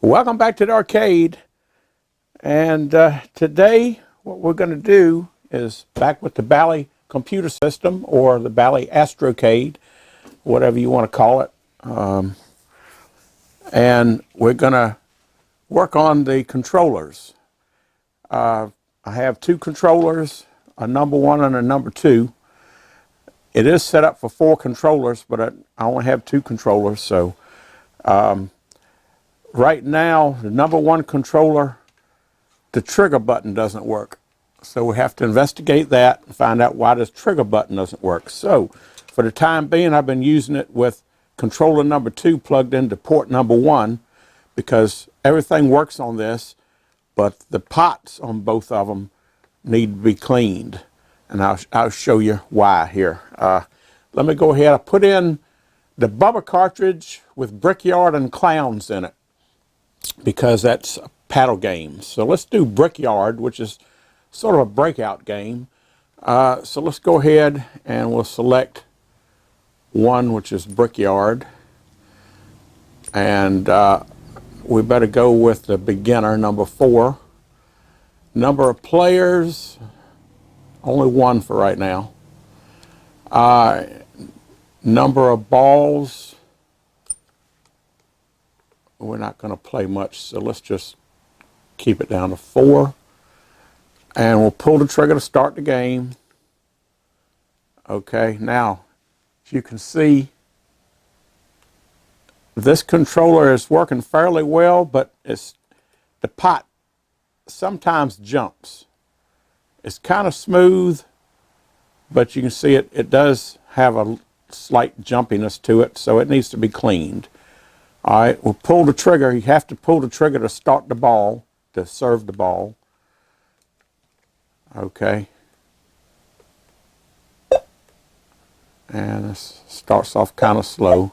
Welcome back to the arcade, and today what we're going to do is back with the Bally computer system, or the Bally Astrocade, whatever you want to call it, and we're going to work on the controllers. I have two controllers, a number one and a number two. It is set up for 4 controllers, but I only have 2 controllers, so right now, the number one controller, the trigger button doesn't work. So we have to investigate that and find out why this trigger button doesn't work. So for the time being, I've been using it with controller number 2 plugged into port number 1, because everything works on this, but the pots on both of them need to be cleaned. And I'll show you why here. Let me go ahead. I put in the Bubba cartridge with Brickyard and Clowns in it, because that's a paddle game. So let's do Brickyard, which is sort of a breakout game. So let's go ahead and we'll select one, which is Brickyard. And we better go with the beginner, number 4. Number of players, only 1 for right now. Number of balls, we're not going to play much, so let's just keep it down to 4. And we'll pull the trigger to start the game. Okay, now, as you can see, this controller is working fairly well, but the pot sometimes jumps. It's kind of smooth, but you can see it does have a slight jumpiness to it, so it needs to be cleaned. All right, we'll pull the trigger. You have to pull the trigger to start the ball, to serve the ball. Okay. And this starts off kind of slow.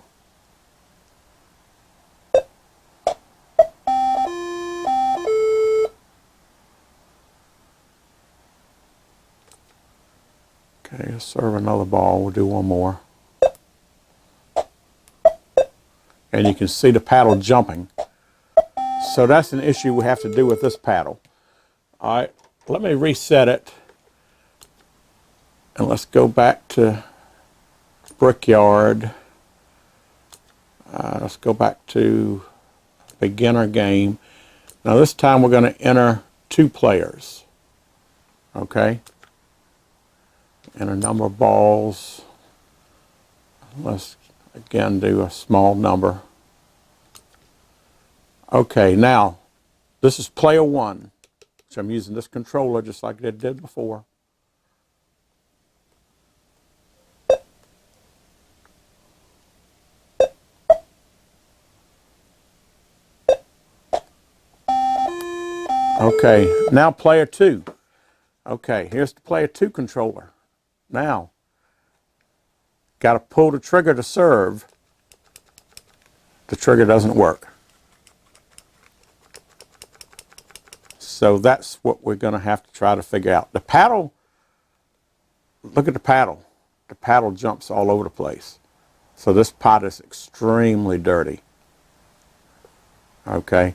Okay, let's serve another ball. We'll do one more. And you can see the paddle jumping. So that's an issue we have to do with this paddle. All right, let me reset it. And let's go back to Brickyard. Let's go back to beginner game. Now this time we're going to enter 2 players. Okay. And a number of balls. Let's again do a small number. Okay, now this is player 1, which I'm using this controller just like I did before. Okay, now player 2. Okay, here's the player 2 controller. Now, got to pull the trigger to serve. The trigger doesn't work. So that's what we're going to have to try to figure out. The paddle, look at the paddle. The paddle jumps all over the place. So this pot is extremely dirty. Okay,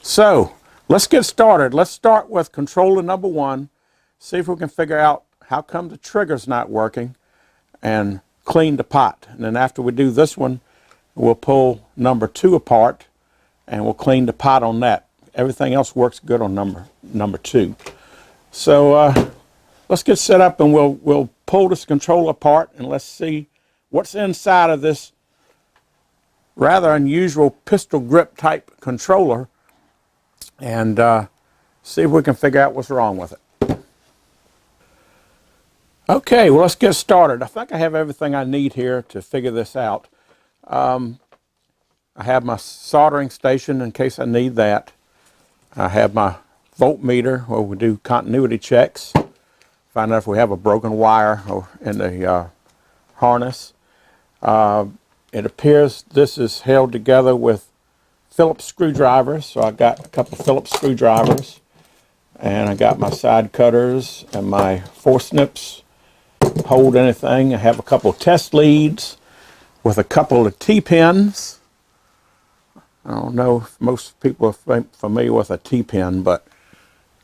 so let's get started. Let's start with controller number 1. See if we can figure out how come the trigger's not working, and clean the pot. And then after we do this one, we'll pull number 2 apart and we'll clean the pot on that. Everything else works good on number 2. So let's get set up, and we'll pull this controller apart, and let's see what's inside of this rather unusual pistol grip type controller, and see if we can figure out what's wrong with it. Okay, well, let's get started. I think I have everything I need here to figure this out. I have my soldering station in case I need that. I have my voltmeter where we do continuity checks, find out if we have a broken wire in the harness. It appears this is held together with Phillips screwdrivers, so I got a couple of Phillips screwdrivers, and I got my side cutters and my forceps. Hold anything. I have a couple of test leads with a couple of T-pins. I don't know if most people are familiar with a T-pin, but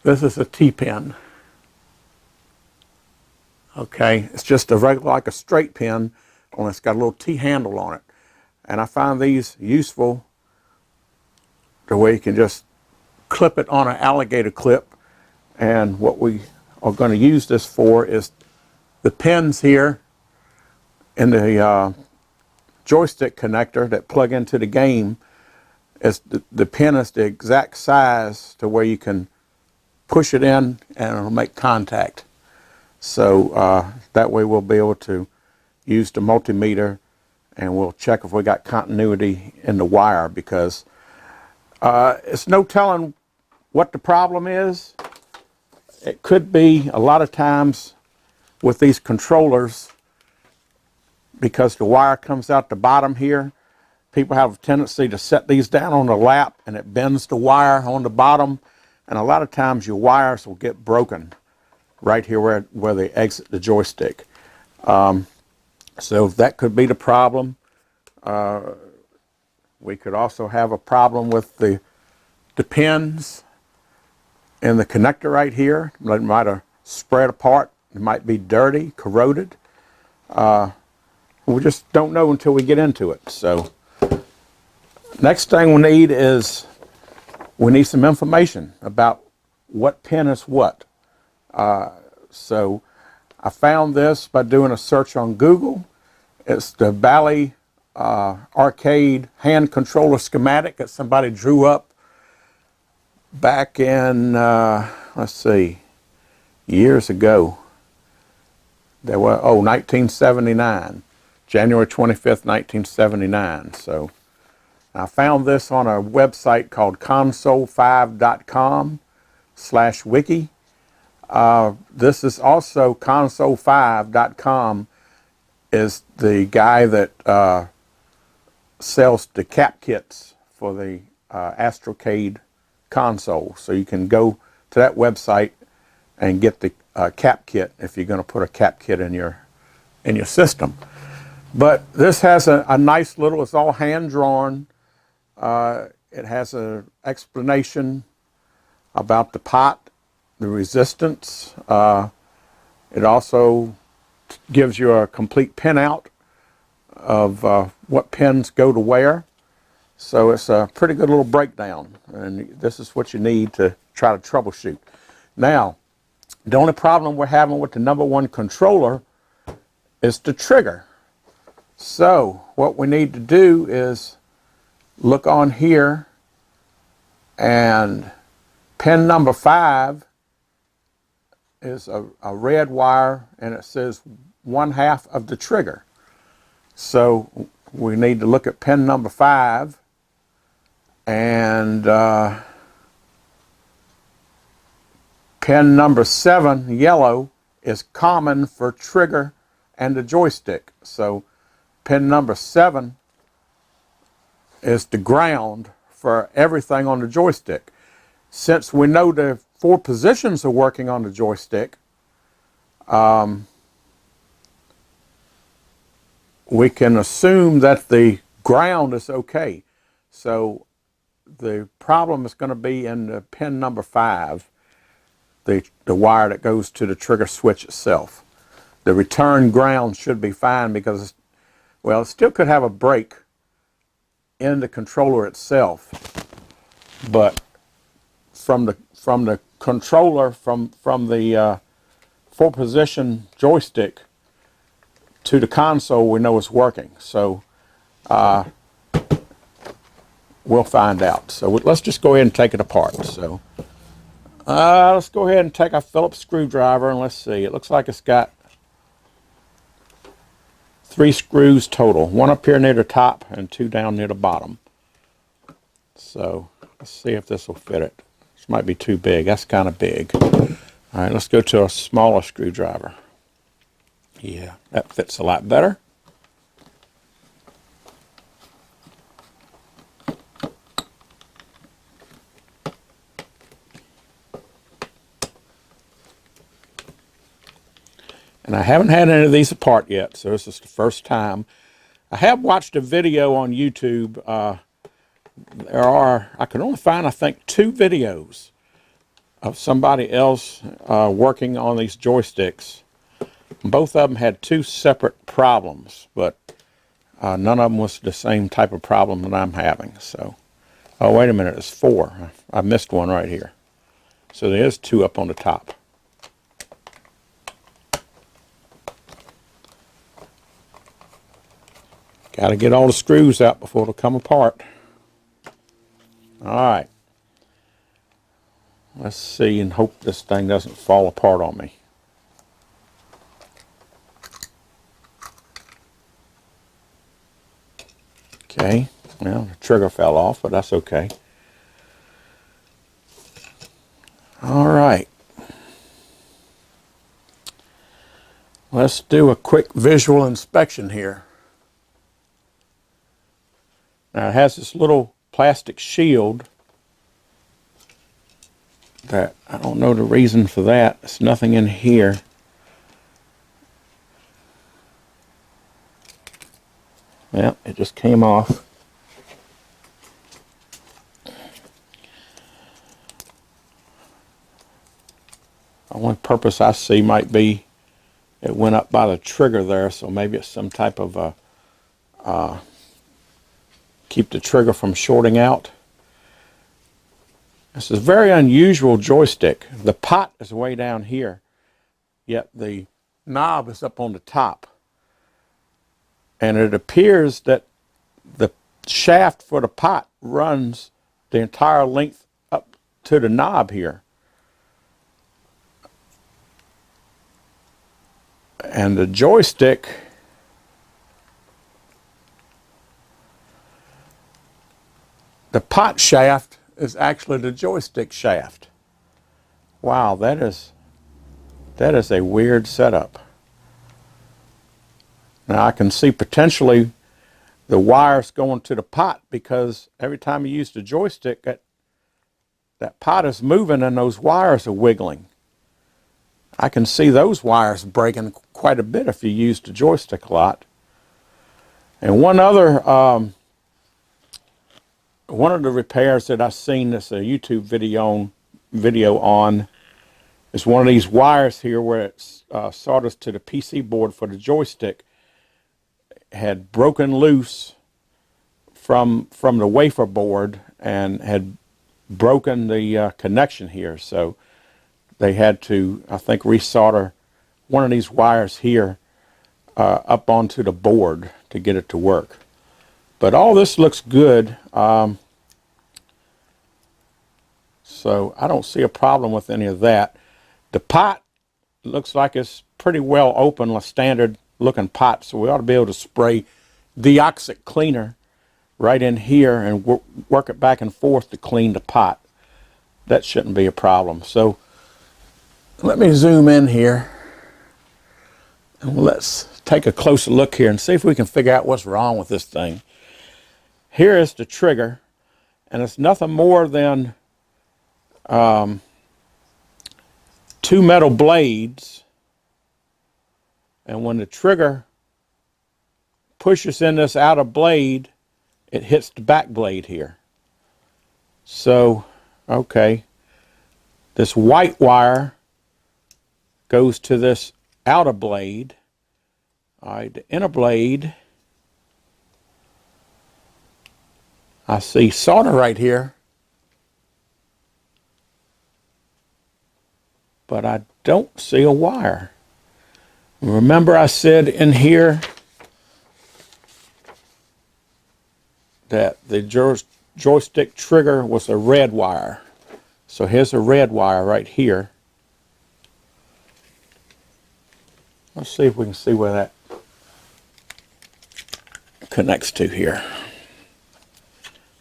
this is a T-pin. Okay, it's just a regular, like a straight pin, only it's got a little T handle on it. And I find these useful the way you can just clip it on an alligator clip. And what we are going to use this for is the pins here in the joystick connector that plug into the game. Is the pin is the exact size to where you can push it in and it'll make contact. So that way we'll be able to use the multimeter and we'll check if we got continuity in the wire, because it's no telling what the problem is. It could be a lot of times with these controllers, because the wire comes out the bottom here, people have a tendency to set these down on the lap and it bends the wire on the bottom, and a lot of times your wires will get broken right here where they exit the joystick. So that could be the problem. We could also have a problem with the pins in the connector right here. It might have spread apart. It might be dirty, corroded. We just don't know until we get into it. So next thing we need is we need some information about what pin is what. So I found this by doing a search on Google. It's the Bally Arcade hand controller schematic that somebody drew up back in, let's see, years ago. There were, 1979, January 25th, 1979. So I found this on a website called console5.com/wiki. This is also console5.com is the guy that sells the cap kits for the Astrocade console. So you can go to that website and get the cap kit if you're going to put a cap kit in your system. But this has a nice little, it's all hand drawn. It has an explanation about the pot, the resistance. It also gives you a complete pinout of what pins go to where. So it's a pretty good little breakdown, and this is what you need to try to troubleshoot. Now, the only problem we're having with the #1 controller is the trigger. So what we need to do is look on here, and pin number 5 is a red wire, and it says 1/2 of the trigger. So we need to look at pin number 5, and pin number 7, yellow, is common for trigger and the joystick. So pin number 7 is the ground for everything on the joystick. Since we know the 4 positions are working on the joystick, we can assume that the ground is okay. So the problem is going to be in the pin number 5, the wire that goes to the trigger switch itself. The return ground should be fine because, well, it still could have a break in the controller itself, but from the controller, from the 4-position joystick to the console, we know it's working. So we'll find out. So let's just go ahead and take it apart. So let's go ahead and take our Phillips screwdriver, and let's see. It looks like it's got 3 screws total. 1 up here near the top and 2 down near the bottom. So let's see if this will fit it. This might be too big. That's kind of big. All right, let's go to a smaller screwdriver. Yeah, that fits a lot better. And I haven't had any of these apart yet, so this is the first time. I have watched a video on YouTube I can only find, I think, 2 videos of somebody else working on these joysticks. Both of them had 2 separate problems, but none of them was the same type of problem that I'm having. So, oh, wait a minute, it's 4. I missed one right here. So there is 2 up on the top. Got to get all the screws out before it'll come apart. All right. Let's see and hope this thing doesn't fall apart on me. Okay. Well, the trigger fell off, but that's okay. All right. Let's do a quick visual inspection here. Now it has this little plastic shield that I don't know the reason for that. There's nothing in here. Well, it just came off. The only purpose I see might be it went up by the trigger there, so maybe it's some type of a keep the trigger from shorting out. This is a very unusual joystick. The pot is way down here, yet the knob is up on the top. And it appears that the shaft for the pot runs the entire length up to the knob here. And the joystick the pot shaft is actually the joystick shaft. Wow, that is a weird setup. Now I can see potentially the wires going to the pot, because every time you use the joystick, that pot is moving and those wires are wiggling. I can see those wires breaking quite a bit if you use the joystick a lot. And one of the repairs that I've seen that's a YouTube video on is one of these wires here where it's solders to the PC board for the joystick had broken loose from the wafer board and had broken the connection here. So they had to, I think, resolder one of these wires here up onto the board to get it to work. But all this looks good. So I don't see a problem with any of that. The pot looks like it's pretty well open, a standard looking pot, so we ought to be able to spray DeoxIT cleaner right in here and work it back and forth to clean the pot. That shouldn't be a problem. So let me zoom in here and let's take a closer look here and see if we can figure out what's wrong with this thing. Here is the trigger, and it's nothing more than 2 metal blades, and when the trigger pushes in this outer blade, it hits the back blade here. So, okay, this white wire goes to this outer blade. All right, the inner blade, I see solder right here, but I don't see a wire. Remember I said in here that the joystick trigger was a red wire. So here's a red wire right here. Let's see if we can see where that connects to here.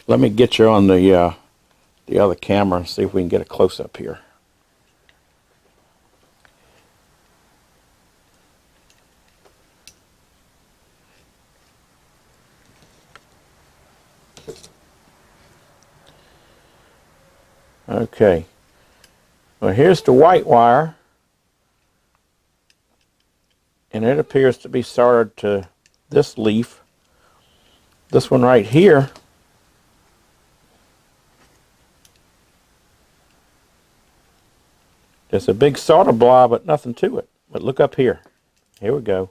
Let me get you on the other camera and see if we can get a close-up here. Okay, well, here's the white wire, and it appears to be soldered to this leaf. This one right here It's a big solder blob, but nothing to it. But look up here. Here we go.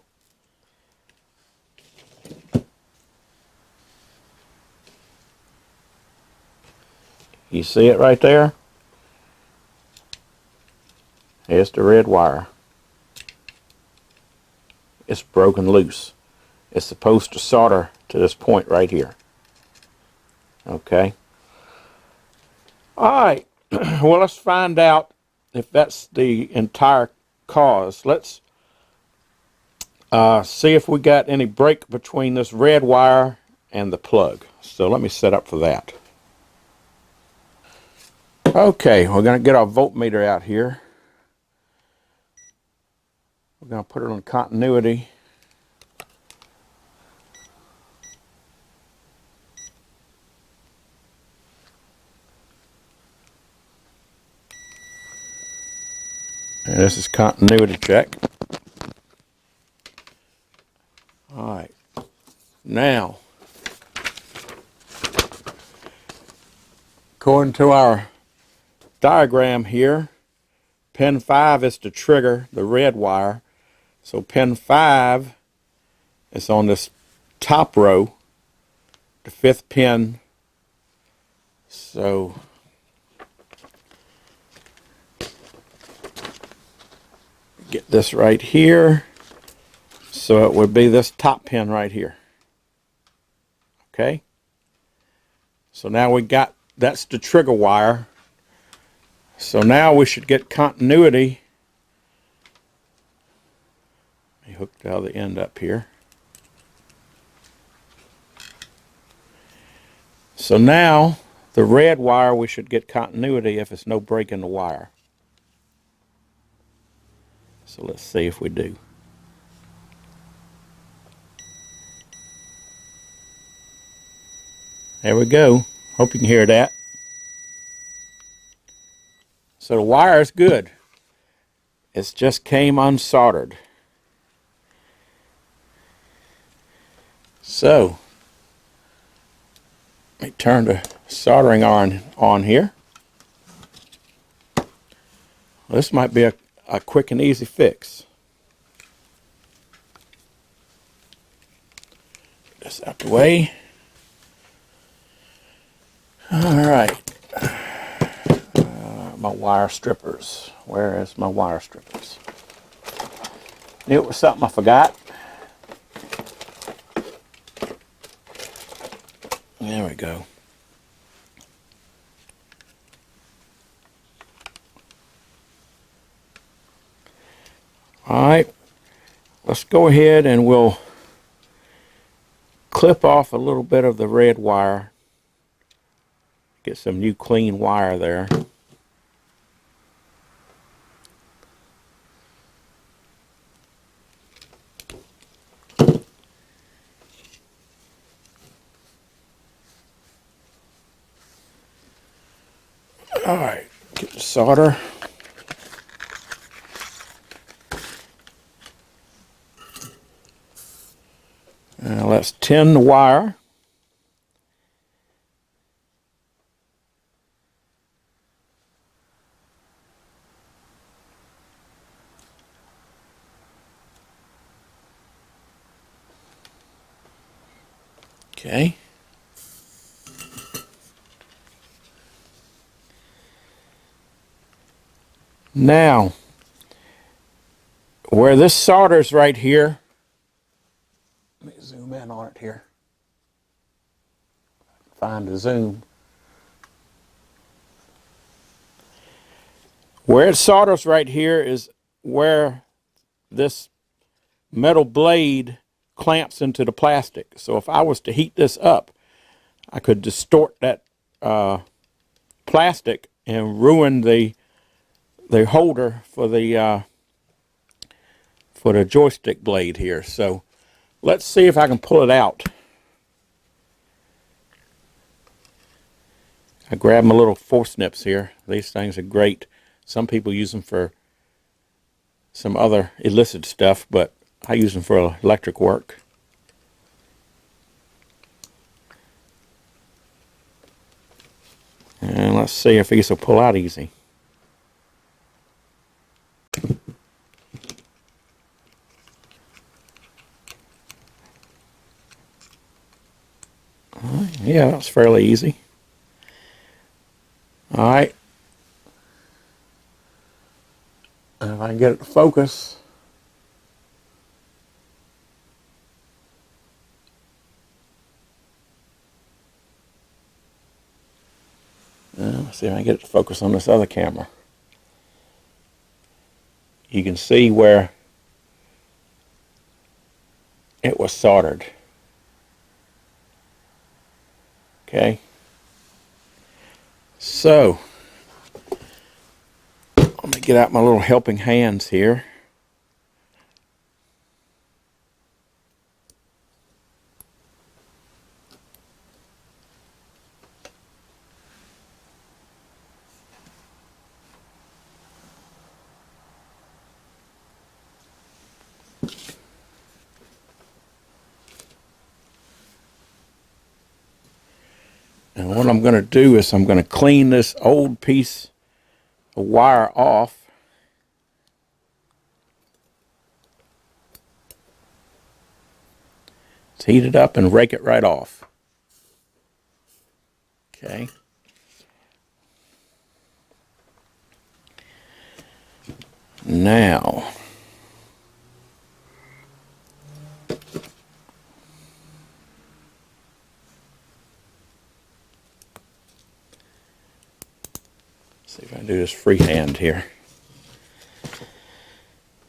You see it right there? Here's the red wire. It's broken loose. It's supposed to solder to this point right here. Okay. Alright. Well, let's find out if that's the entire cause. Let's see if we got any break between this red wire and the plug. So let me set up for that. Okay, we're going to get our voltmeter out here. We're going to put it on continuity. And this is continuity check. Alright, now, according to our diagram here, pin 5 is to trigger the red wire. So pin 5 is on this top row, the 5th pin. So get this right here. So it would be this top pin right here. Okay? So now we got, that's the trigger wire. So now we should get continuity. Let me hook the other end up here. So now the red wire, we should get continuity if it's no break in the wire. So let's see if we do. There we go. Hope you can hear that. So the wire is good. It's just came unsoldered. So let me turn the soldering iron on here. This might be a quick and easy fix. Get this out the way. Alright. My wire strippers. Where is my wire strippers? Knew it was something I forgot. There we go. Alright. Let's go ahead and we'll clip off a little bit of the red wire. Get some new clean wire there. Alright, get the solder. Now let's tin the wire. Okay. Now, where this solder's right here, let me zoom in on it here. Find the zoom. Where it solders right here is where this metal blade clamps into the plastic. So if I was to heat this up, I could distort that plastic and ruin the holder for the joystick blade here. So let's see if I can pull it out. I grab my little force nips here. These things are great. Some people use them for some other illicit stuff, but I use them for electric work. And let's see if these will pull out easy. Yeah, that was fairly easy. All right. And if I can get it to focus. Let's see if I can get it to focus on this other camera. You can see where it was soldered. Okay. So, let me get out my little helping hands here. And what I'm going to do is I'm going to clean this old piece of wire off. Let's heat it up and rake it right off. Okay. Now, see if I can do this freehand here.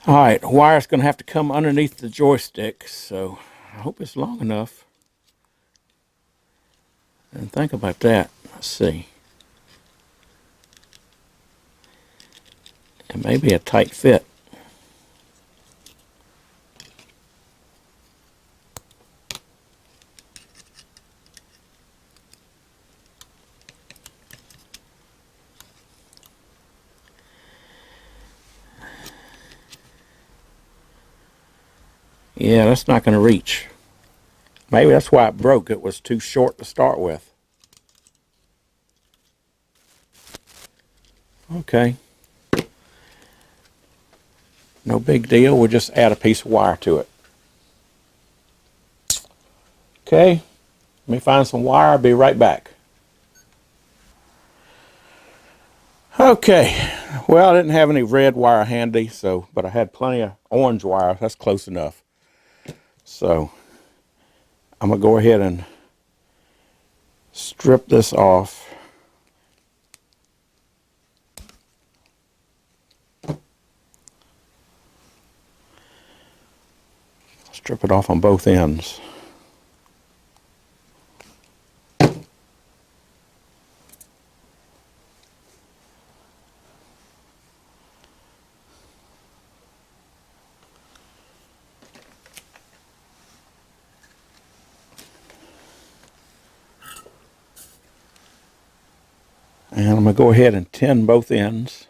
All right, the wire's going to have to come underneath the joystick, so I hope it's long enough. And think about that. Let's see. It may be a tight fit. Yeah, that's not going to reach. Maybe that's why it broke. It was too short to start with. Okay. No big deal. We'll just add a piece of wire to it. Okay. Let me find some wire. I'll be right back. Okay. Well, I didn't have any red wire handy, but I had plenty of orange wire. That's close enough. So I'm going to go ahead and strip this off. Strip it off on both ends. And I'm going to go ahead and tin both ends.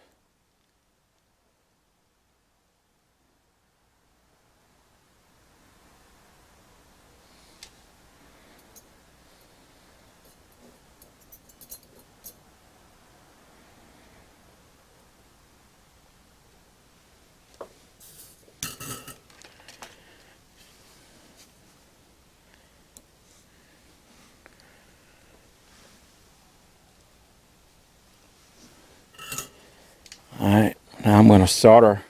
Alright, now I'm going to solder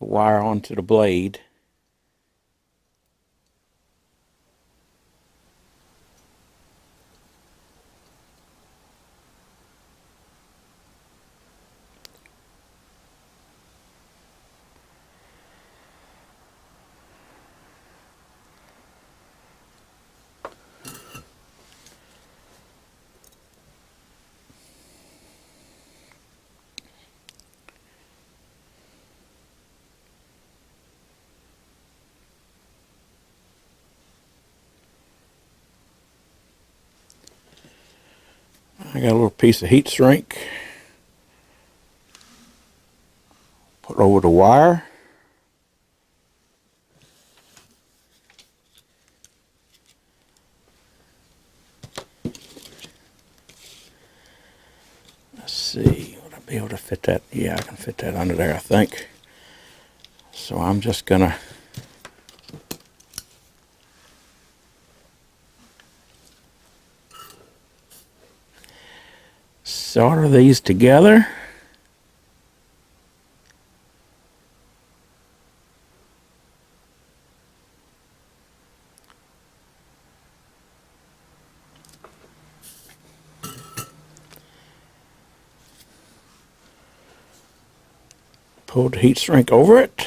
the wire onto the blade. I got a little piece of heat shrink. Put over the wire. Let's see, would I be able to fit that? Yeah, I can fit that under there, I think. So I'm just gonna solder these together. Pull the heat shrink over it.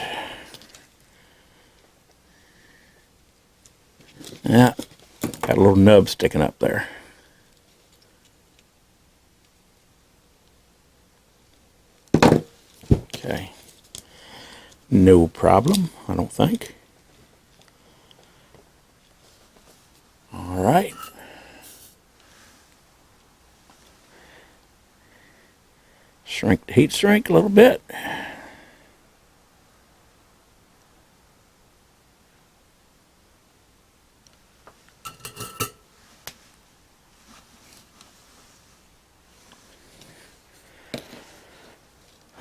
Yeah, got a little nub sticking up there. Okay. No problem, I don't think. All right. Shrink the heat shrink a little bit.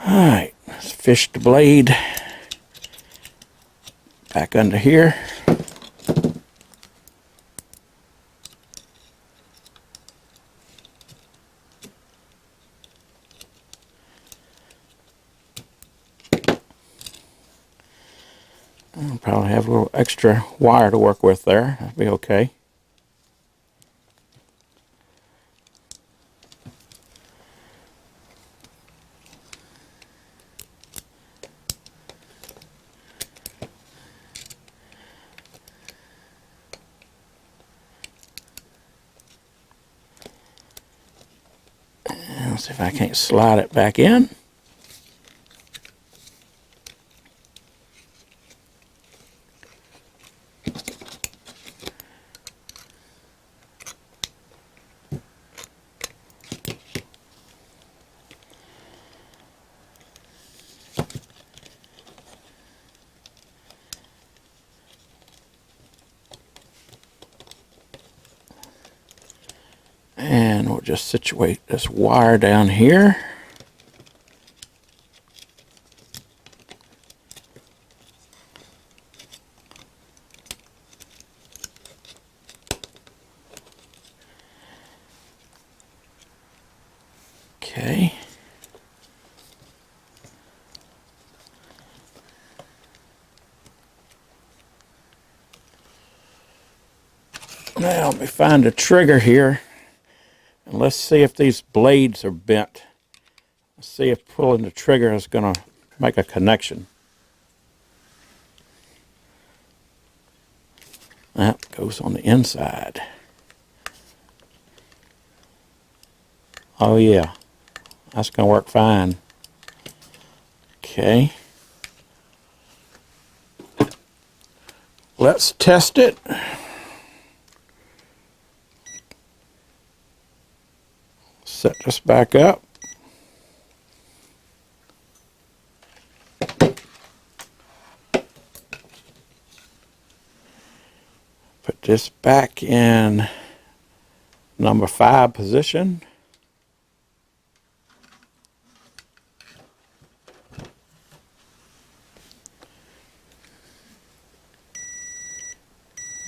Alright, let's fish the blade back under here. I'll probably have a little extra wire to work with there. That'll be okay. Let's see if I can't slide it back in. And we'll just situate this wire down here. Okay. Now let me find a trigger here. And let's see if these blades are bent. Let's see if pulling the trigger is going to make a connection. That goes on the inside. Oh yeah, that's going to work fine. Okay. Let's test it. Set this back up. Put this back in number 5 position.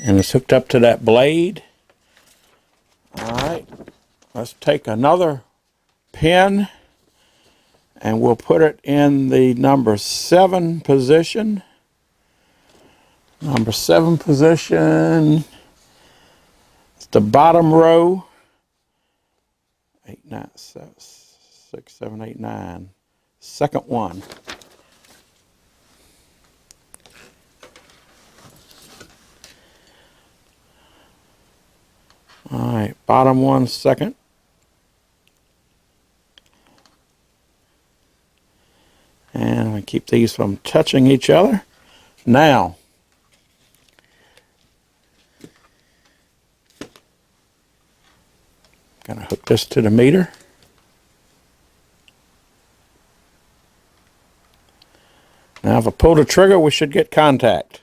And it's hooked up to that blade. All right. Let's take another pin and we'll put it in the number 7 position. Number 7 position. It's the bottom row. 8, 9, 6, 7, 8, 9. Second one. All right, bottom one, second. And I keep these from touching each other. Now, I'm going to hook this to the meter. Now, if I pull the trigger, we should get contact.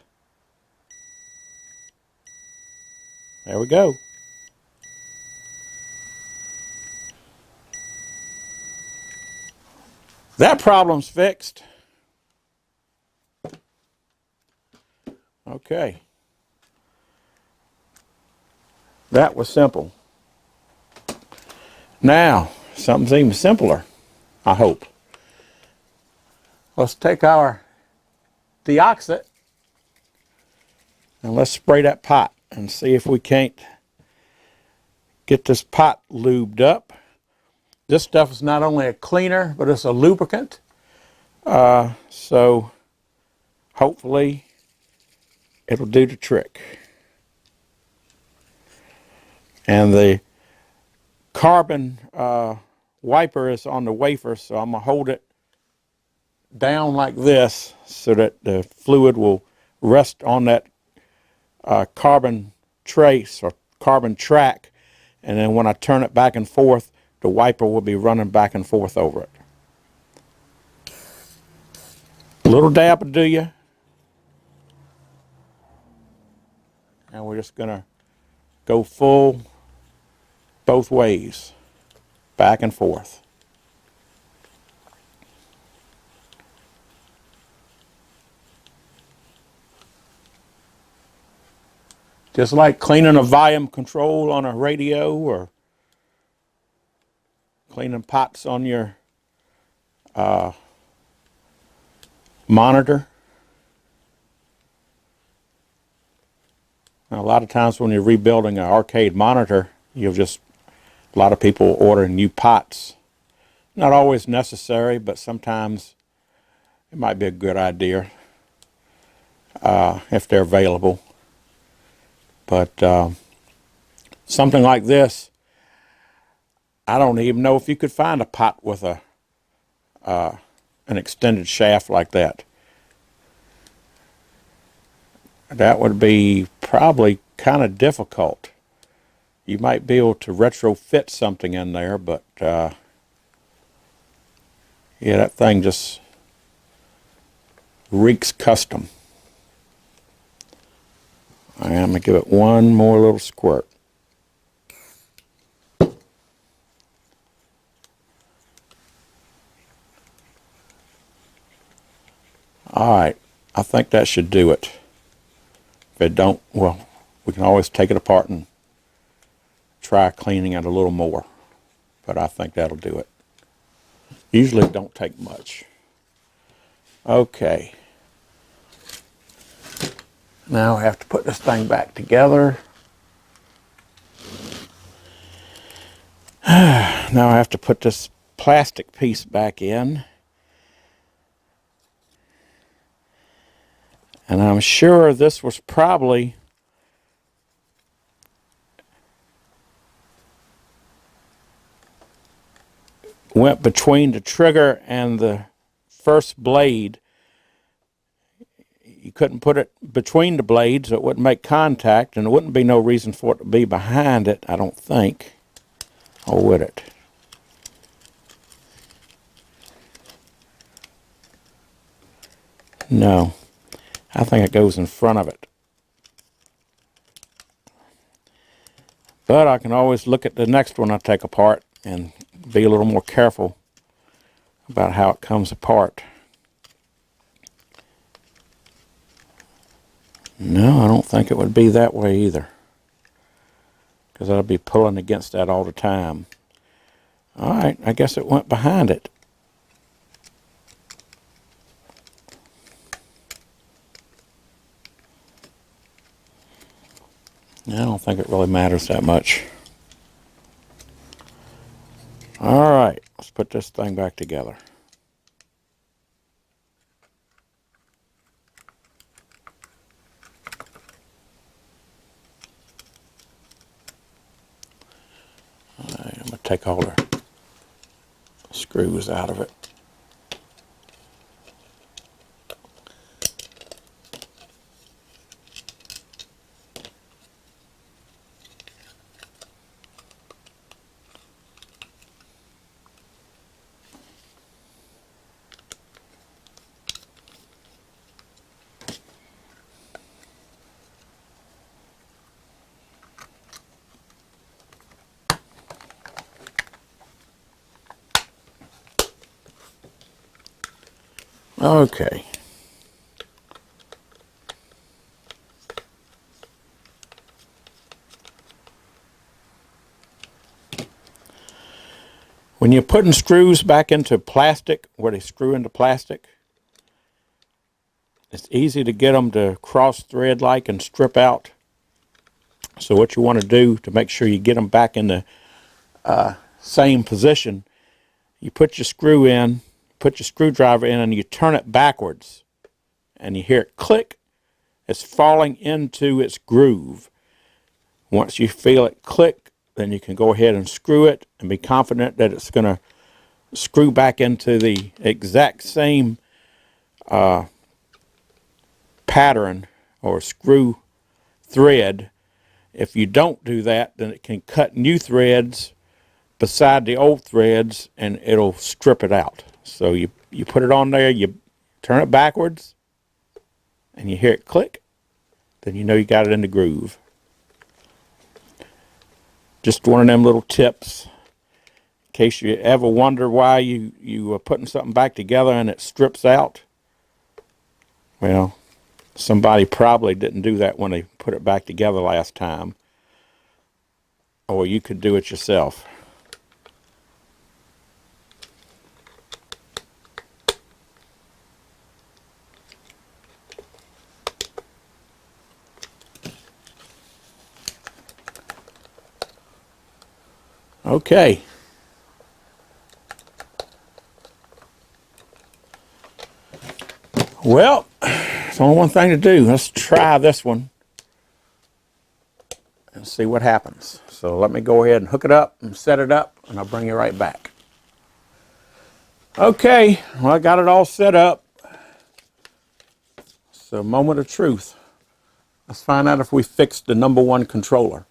There we go. That problem's fixed. Okay. That was simple. Now, something's even simpler, I hope. Let's take our DeoxIT and let's spray that pot and see if we can't get this pot lubed up. This stuff is not only a cleaner, but it's a lubricant. So hopefully it'll do the trick. And the carbon wiper is on the wafer, so I'm going to hold it down like this so that the fluid will rest on that carbon trace or carbon track, and then when I turn it back and forth, the wiper will be running back and forth over it. A little dab will do you. And we're just going to go full both ways, back and forth. Just like cleaning a volume control on a radio or cleaning pots on your monitor. Now, a lot of times when you're rebuilding an arcade monitor, a lot of people order new pots. Not always necessary, but sometimes it might be a good idea if they're available. But something like this, I don't even know if you could find a pot with an extended shaft like that. That would be probably kind of difficult. You might be able to retrofit something in there, but yeah, that thing just reeks custom. I'm going to give it one more little squirt. Alright, I think that should do it. If it don't, well, we can always take it apart and try cleaning it a little more. But I think that'll do it. Usually it don't take much. Okay. Now I have to put this thing back together. Now I have to put this plastic piece back in. And I'm sure this was probably went between the trigger and the first blade. You couldn't put it between the blades, so it wouldn't make contact, and there wouldn't be no reason for it to be behind it, I don't think. Or would it? No. I think it goes in front of it. But I can always look at the next one I take apart and be a little more careful about how it comes apart. No, I don't think it would be that way either, because I'll be pulling against that all the time. Alright, I guess it went behind it. I don't think it really matters that much. Alright, let's put this thing back together. Alright, I'm going to take all the screws out of it. Okay. When When you're putting screws back into plastic, where they screw into plastic, it's easy to get them to cross thread like and strip out. So what you want to do to make sure you get them back in the same position, you put your screw in, put your screwdriver in, and you turn it backwards. And you hear it click. It's falling into its groove. Once you feel it click, then you can go ahead and screw it and be confident that it's going to screw back into the exact same pattern or screw thread. If you don't do that, then it can cut new threads beside the old threads and it'll strip it out. So you put it on there, you turn it backwards, and you hear it click, then you know you got it in the groove. Just one of them little tips in case you ever wonder why you are putting something back together and it strips out. Well, somebody probably didn't do that when they put it back together last time. Or you could do it yourself. Okay. Well, there's only one thing to do. Let's try this one and see what happens. So let me go ahead and hook it up and set it up, and I'll bring you right back. Okay, well, I got it all set up. So, moment of truth. Let's find out if we fixed the #1 controller.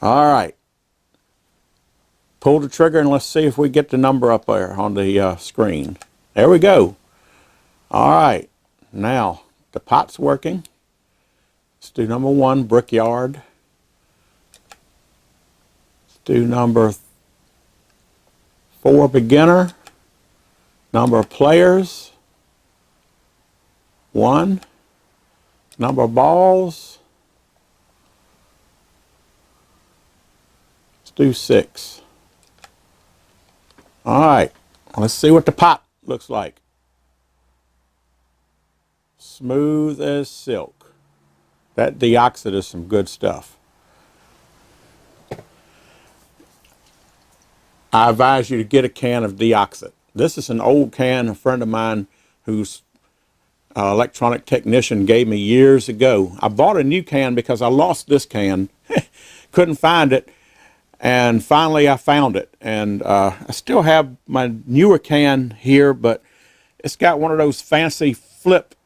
All right. Pull the trigger and let's see if we get the number up there on the screen. There we go. All right. Now, the pot's working. Let's do #1, Brickyard. Let's do number 4, Beginner. Number of players, 1. Number of balls, let's do 6. All right, let's see what the pot looks like. Smooth as silk. That DeoxIT is some good stuff. I advise you to get a can of DeoxIT. This is an old can a friend of mine who's electronic technician gave me years ago. I bought a new can because I lost this can. Couldn't find it. And finally I found it. And I still have my newer can here, but it's got one of those fancy flip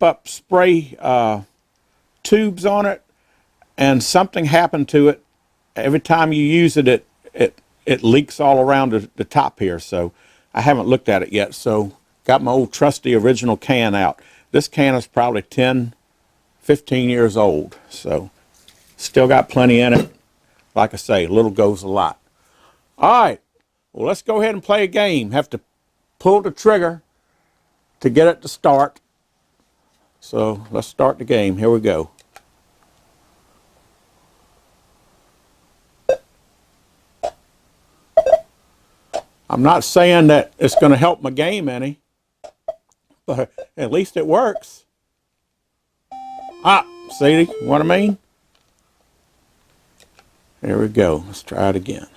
up spray tubes on it. And something happened to it. Every time you use it, it leaks all around the top here. So I haven't looked at it yet. So got my old trusty original can out. This can is probably 10, 15 years old. So still got plenty in it. Like I say, little goes a lot. All right. Well, let's go ahead and play a game. Have to pull the trigger to get it to start. So let's start the game. Here we go. I'm not saying that it's going to help my game any, but at least it works. Ah, see what I mean? There we go. Let's try it again.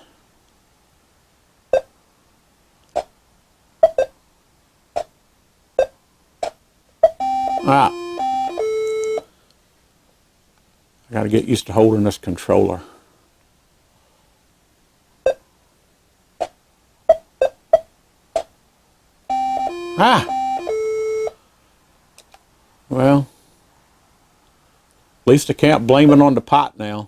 Ah. I got to get used to holding this controller. Ah. Well, at least I can't blame it on the pot now.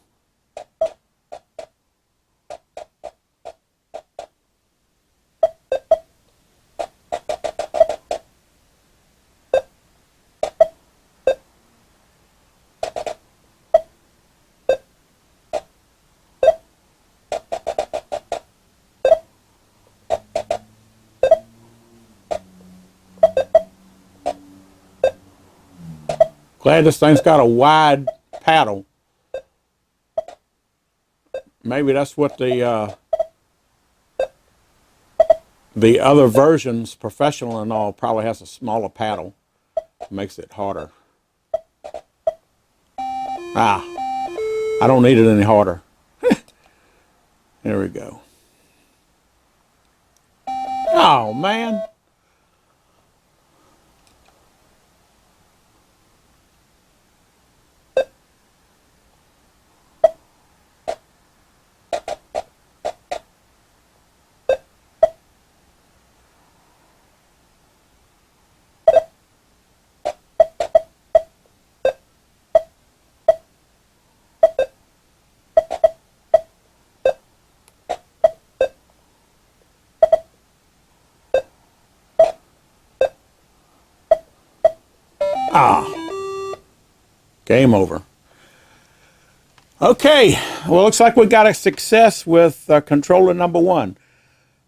Glad this thing's got a wide paddle. Maybe that's what the The other versions, professional and all, probably has a smaller paddle. Makes it harder. Ah, I don't need it any harder. There we go. Oh, man. Ah, game over. Okay, well, looks like we got a success with controller number 1.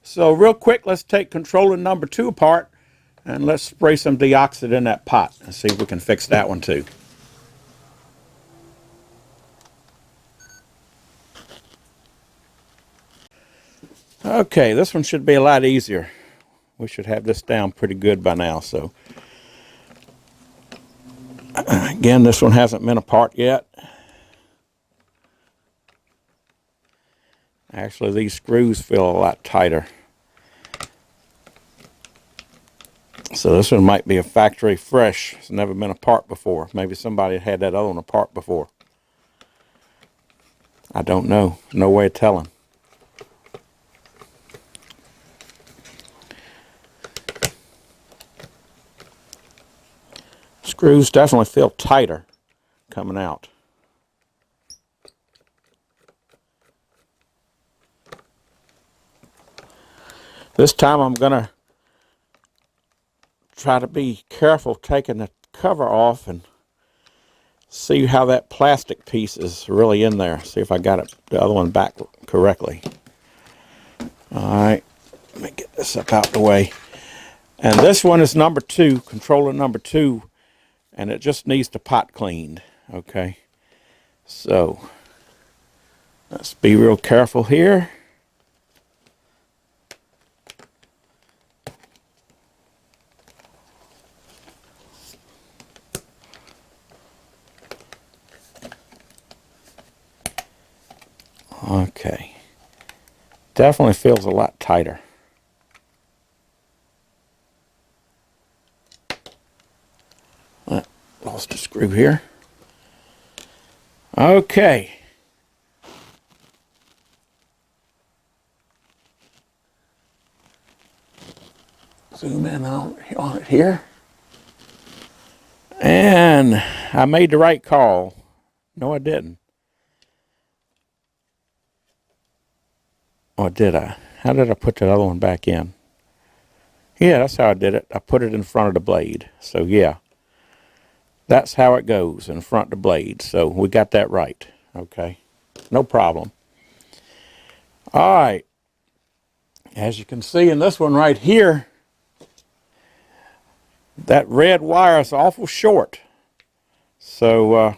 So real quick, let's take controller number 2 apart and let's spray some DeoxIT in that pot and see if we can fix that one too. Okay, this one should be a lot easier. We should have this down pretty good by now. So again, this one hasn't been apart yet. Actually, these screws feel a lot tighter. So this one might be a factory fresh. It's never been apart before. Maybe somebody had that other one apart before. I don't know. No way of telling. Screws definitely feel tighter coming out. This time I'm going to try to be careful taking the cover off and see how that plastic piece is really in there. See if I got it, the other one back correctly. Alright, let me get this up out the way. And this one is number 2, controller number 2, and it just needs the pot cleaned. Okay, so let's be real careful here. Okay, definitely feels a lot tighter. Lost a screw here. Okay. Zoom in on it here. And I made the right call. No, I didn't. Or did I? How did I put that other one back in? Yeah, that's how I did it. I put it in front of the blade. So yeah, that's how it goes, in front of the blade. So we got that right. Okay, no problem. All right. As you can see in this one right here, that red wire is awful short. So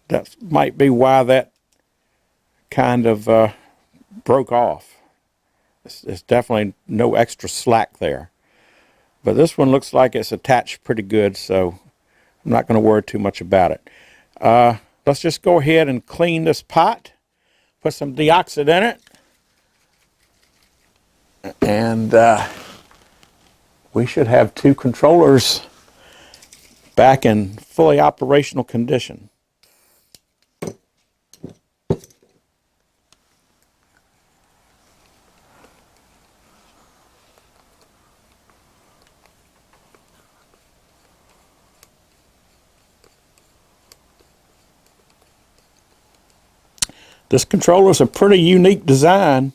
that might be why that kind of broke off. It's definitely no extra slack there. But this one looks like it's attached pretty good, so I'm not going to worry too much about it. Let's just go ahead and clean this pot. Put some DeoxIT in it. And we should have 2 controllers back in fully operational condition. This controller is a pretty unique design,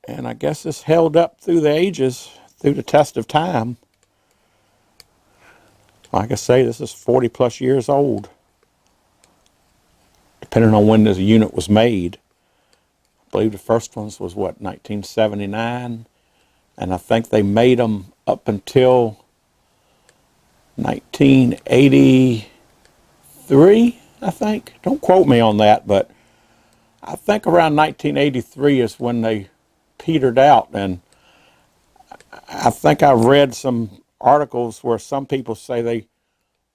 and I guess it's held up through the ages, through the test of time. Like I say, this is 40 plus years old, depending on when this unit was made. I believe the first ones was what, 1979, and I think they made them up until 1983. I think. Don't quote me on that, but I think around 1983 is when they petered out, and I think I've read some articles where some people say they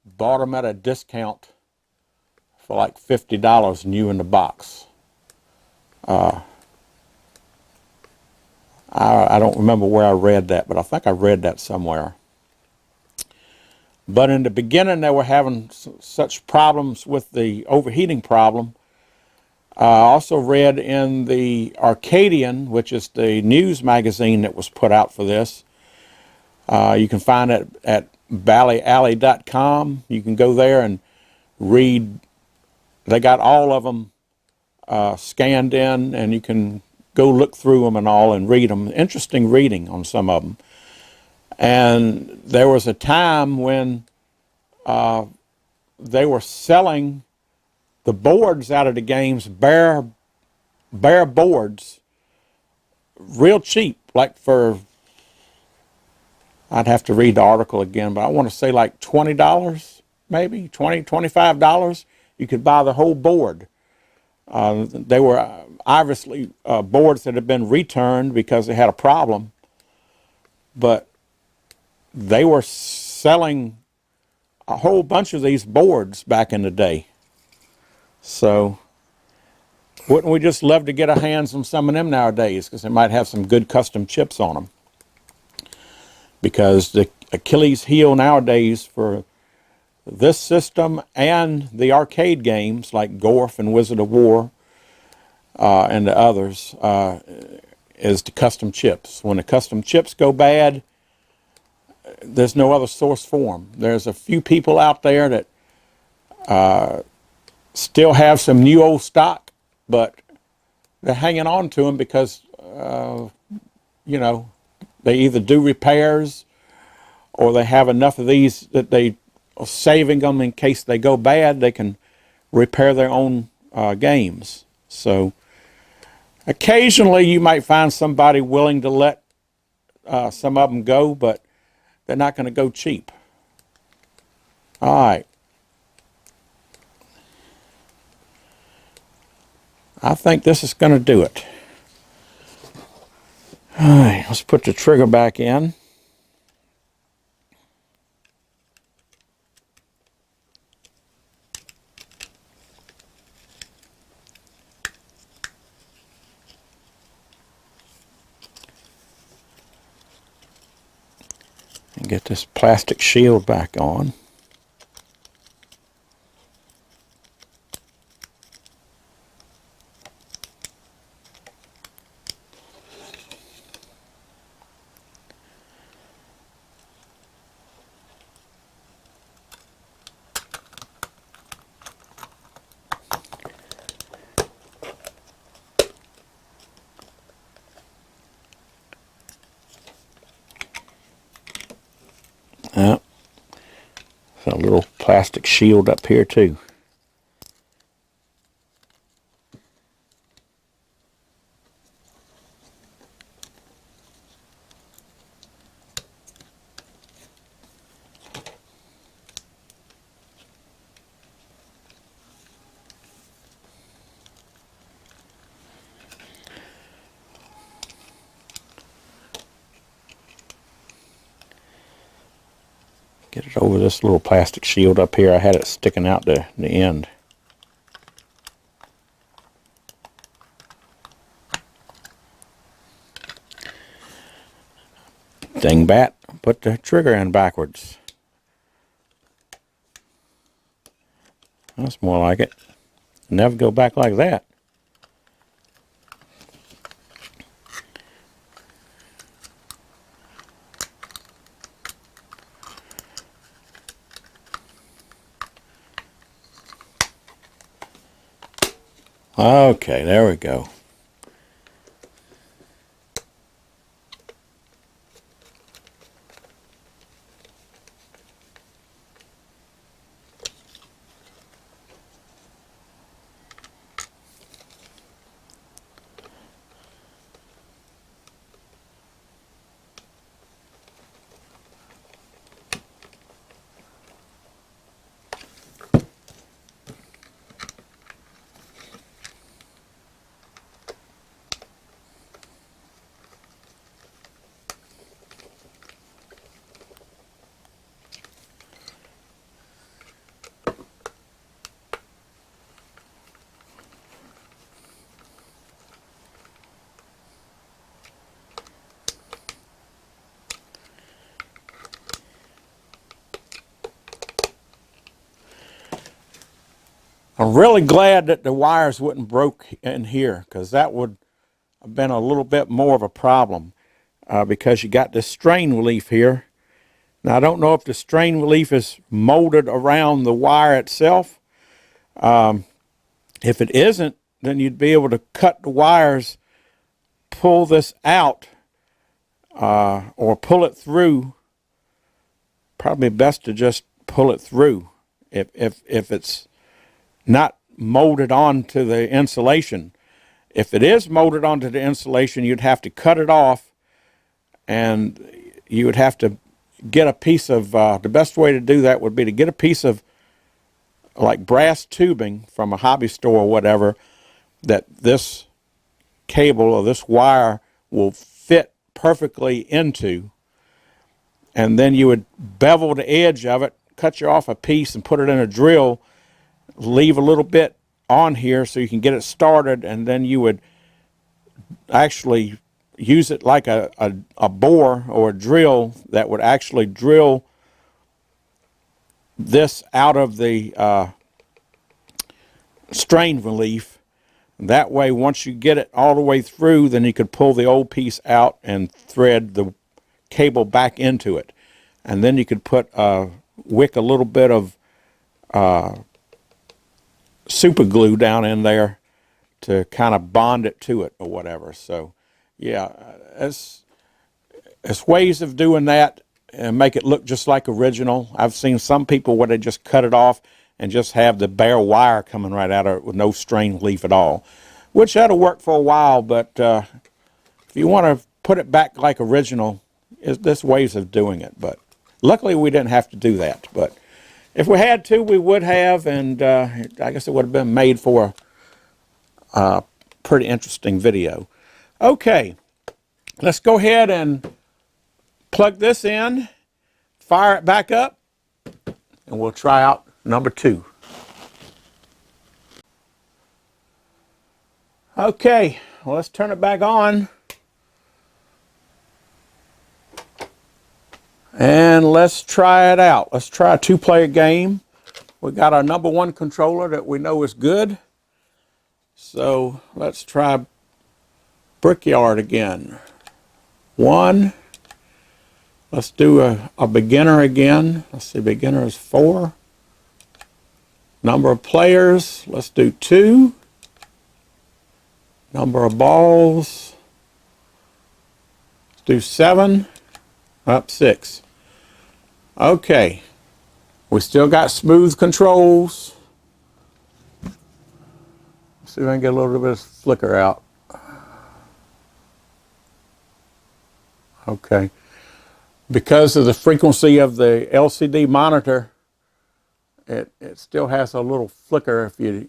bought them at a discount for like $50 new in the box. I don't remember where I read that, but I think I read that somewhere. But in the beginning, they were having such problems with the overheating problem. I also read in the Arcadian, which is the news magazine that was put out for this. You can find it at ballyalley.com. You can go there and read. They got all of them scanned in, and you can go look through them and all and read them. Interesting reading on some of them. And there was a time when they were selling the boards out of the games, bare boards, real cheap, like for, I'd have to read the article again, but I want to say like $20, maybe $25. You could buy the whole board. They were obviously boards that had been returned because they had a problem, but they were selling a whole bunch of these boards back in the day. So wouldn't we just love to get our hands on some of them nowadays, because they might have some good custom chips on them? Because the Achilles heel nowadays for this system and the arcade games like Gorf and Wizard of War and the others is the custom chips. When the custom chips go bad, there's no other source for them. There's a few people out there that still have some new old stock, but they're hanging on to them because, you know, they either do repairs or they have enough of these that they are saving them in case they go bad. They can repair their own games. So occasionally you might find somebody willing to let some of them go, but they're not going to go cheap. All right. I think this is going to do it. All right, let's put the trigger back in. And get this plastic shield back on. There's a little plastic shield up here too. Get it over this little plastic shield up here. I had it sticking out the end. Dingbat, put the trigger in backwards. That's more like it. Never go back like that. Okay, there we go. I'm really glad that the wires wouldn't broke in here, because that would have been a little bit more of a problem, because you got this strain relief here. Now, I don't know if the strain relief is molded around the wire itself. If it isn't, then you'd be able to cut the wires, pull this out, or pull it through. Probably best to just pull it through if it's not molded onto the insulation. If it is molded onto the insulation, you'd have to cut it off, and you would have to get a piece of, the best way to do that would be to get a piece of like brass tubing from a hobby store or whatever, that this cable or this wire will fit perfectly into, and then you would bevel the edge of it, cut you off a piece and put it in a drill, leave a little bit on here so you can get it started, and then you would actually use it like a bore or a drill that would actually drill this out of the strain relief. That way, once you get it all the way through, then you could pull the old piece out and thread the cable back into it. And then you could wick a little bit of super glue down in there to kind of bond it to it or whatever. So, yeah, it's ways of doing that and make it look just like original. I've seen some people where they just cut it off and just have the bare wire coming right out of it with no strain relief at all, which that'll work for a while, but if you want to put it back like original, there's ways of doing it. But luckily we didn't have to do that. But if we had to, we would have, and I guess it would have been made for a pretty interesting video. Okay, let's go ahead and plug this in, fire it back up, and we'll try out number 2. Okay, well, let's turn it back on. And let's try it out. Let's try a 2-player game. We got our number 1 controller that we know is good. So let's try Brickyard again. 1. Let's do a beginner again. Let's see, beginner is 4. Number of players, let's do 2. Number of balls, let's do 7. Up 6. Okay, we still got smooth controls. Let's see if I can get a little bit of flicker out. Okay, because of the frequency of the LCD monitor, it still has a little flicker. It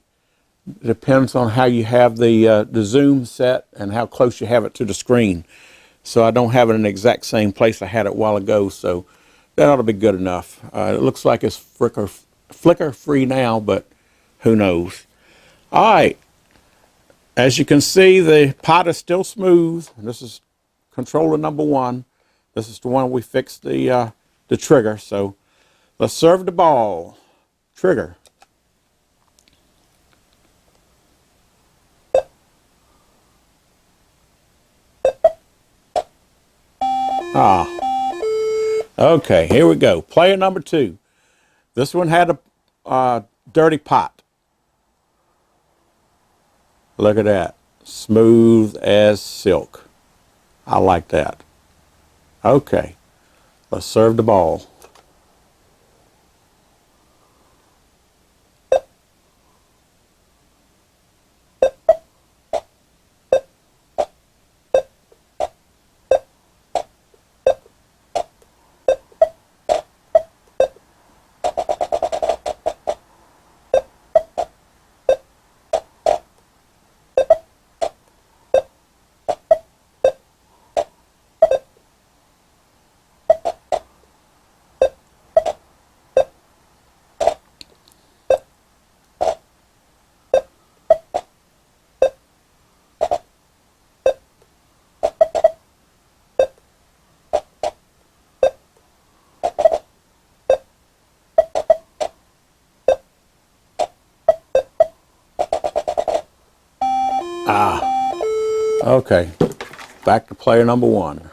depends on how you have the zoom set and how close you have it to the screen. So I don't have it in the exact same place I had it a while ago, so that ought to be good enough. It looks like it's flicker free now, but who knows. All right, as you can see, the pot is still smooth. This is controller number 1. This is the one we fixed the trigger. So let's serve the ball. Trigger. Okay, here we go. Player number 2. This one had a dirty pot. Look at that. Smooth as silk. I like that. Okay, let's serve the ball. Okay, back to player number one.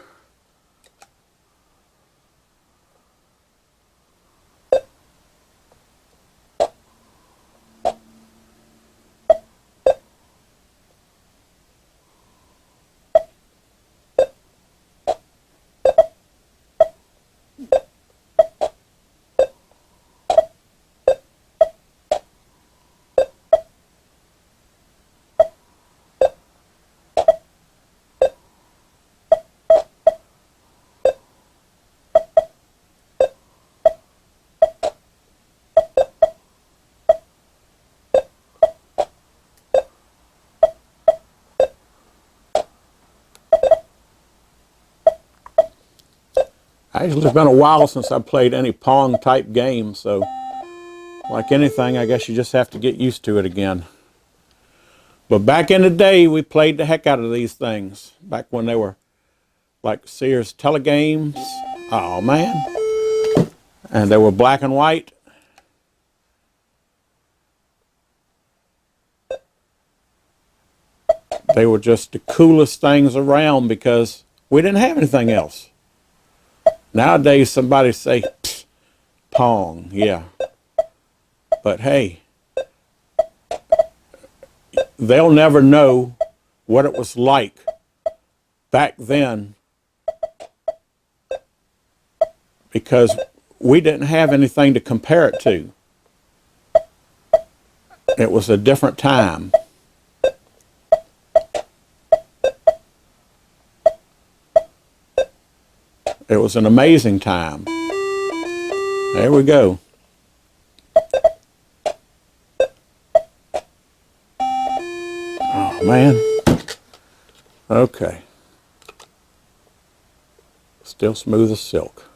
Actually, it's been a while since I played any Pong type game, so like anything, I guess you just have to get used to it again. But back in the day, we played the heck out of these things. Back when they were like Sears telegames. Oh man. And they were black and white. They were just the coolest things around because we didn't have anything else. Nowadays, somebody say, Pong, yeah. But hey, they'll never know what it was like back then because we didn't have anything to compare it to. It was a different time. It was an amazing time. There we go. Oh, man. Okay. Still smooth as silk.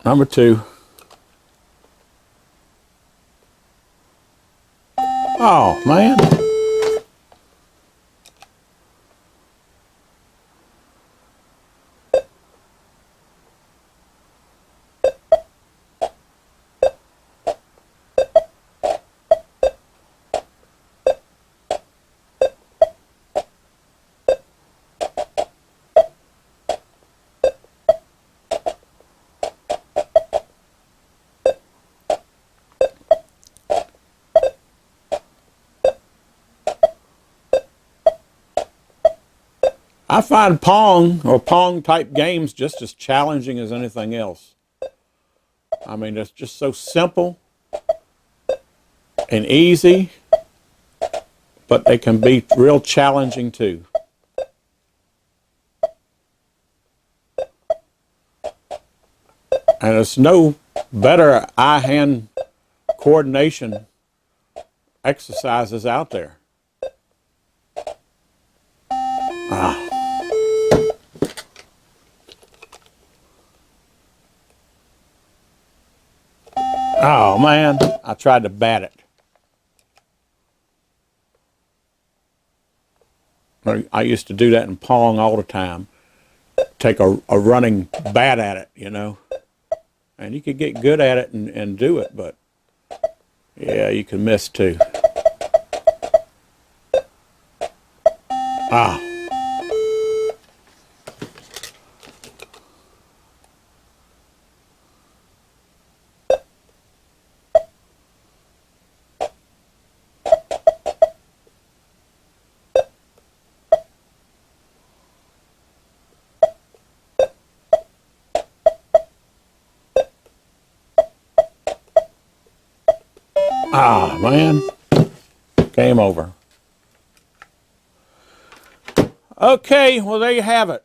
Number two. Oh, man. I find Pong or Pong type games just as challenging as anything else. I mean, it's just so simple and easy, but they can be real challenging too. And there's no better eye-hand coordination exercises out there. Oh, man, I tried to bat it. I used to do that in Pong all the time. Take a running bat at it, you know. And you could get good at it and do it, but yeah, you can miss too. Ah. Ah, man. Game over. Okay, well, there you have it.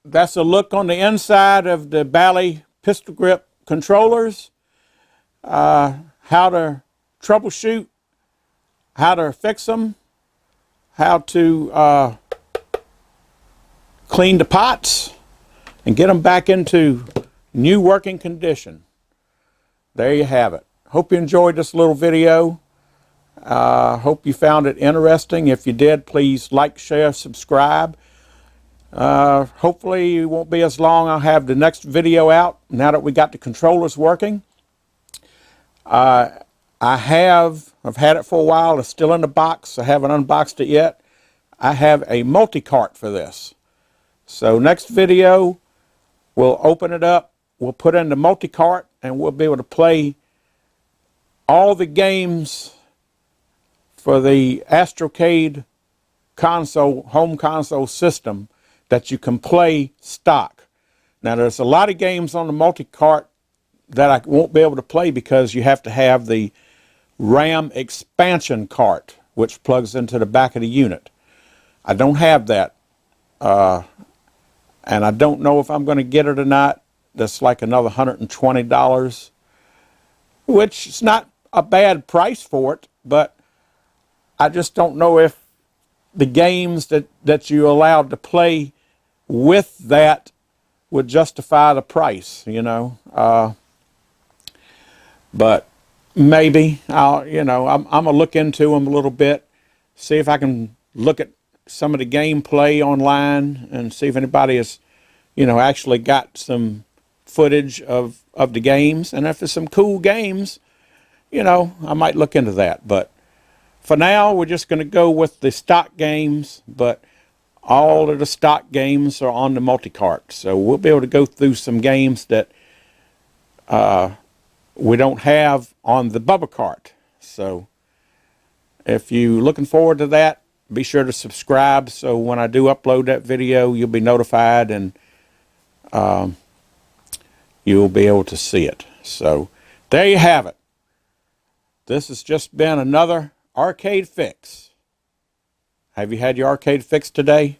That's a look on the inside of the Bally pistol grip controllers. How to troubleshoot, how to fix them, how to clean the pots and get them back into new working condition. There you have it. Hope you enjoyed this little video. Hope you found it interesting. If you did, please like, share, subscribe. Hopefully it won't be as long. I'll have the next video out now that we got the controllers working. I've had it for a while. It's still in the box. I haven't unboxed it yet. I have a multi-cart for this. So next video, we'll open it up. We'll put in the multi-cart and we'll be able to play all the games for the Astrocade console, home console system that you can play stock. Now there's a lot of games on the multi-cart that I won't be able to play because you have to have the RAM expansion cart, which plugs into the back of the unit. I don't have that, and I don't know if I'm going to get it or not. That's like another $120, which is not a bad price for it, but I just don't know if the games that you're allowed to play with that would justify the price, you know. But maybe I'm gonna look into them a little bit, see if I can look at some of the gameplay online and see if anybody has, actually got some footage of the games, and if there's some cool games, I might look into that. But for now, we're just going to go with the stock games, but all of the stock games are on the multi-cart. So we'll be able to go through some games that we don't have on the Bubba cart. So if you're looking forward to that, be sure to subscribe so when I do upload that video, you'll be notified and you'll be able to see it. So there you have it. This has just been another arcade fix. Have you had your arcade fix today?